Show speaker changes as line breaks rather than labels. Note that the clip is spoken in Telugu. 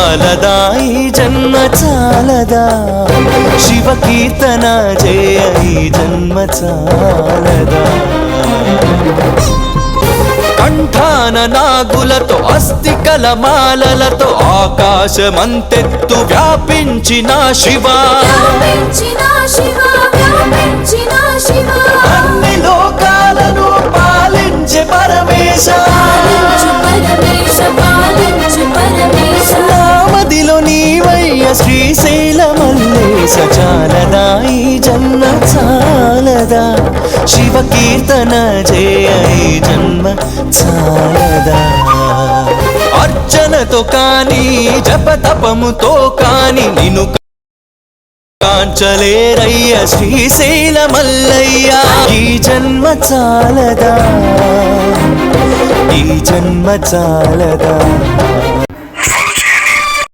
చాలదా ఈ జన్మ చాలదా శివ కీర్తన చేయ ఈ జన్మ చాలదా కంఠాన నాగులతో అస్థికల మాలలతో ఆకాశమంతెత్తు వ్యాపించిన శివ అన్ని లోకాలను పాలించే పరమేశ నామదిలో నీవయ్య శ్రీశైల మల్లేశ చాలదా ఈ జన్మ చాలదా శివ కీర్తన చేయ ఈ జన్మ చాలదా అర్చనతో కాని జపతపముతో కాని నిన్ను కాంచలేరయ్య శ్రీశైల మల్లయ్య ఈ జన్మ చాలదా ఈ జన్మ చాలదా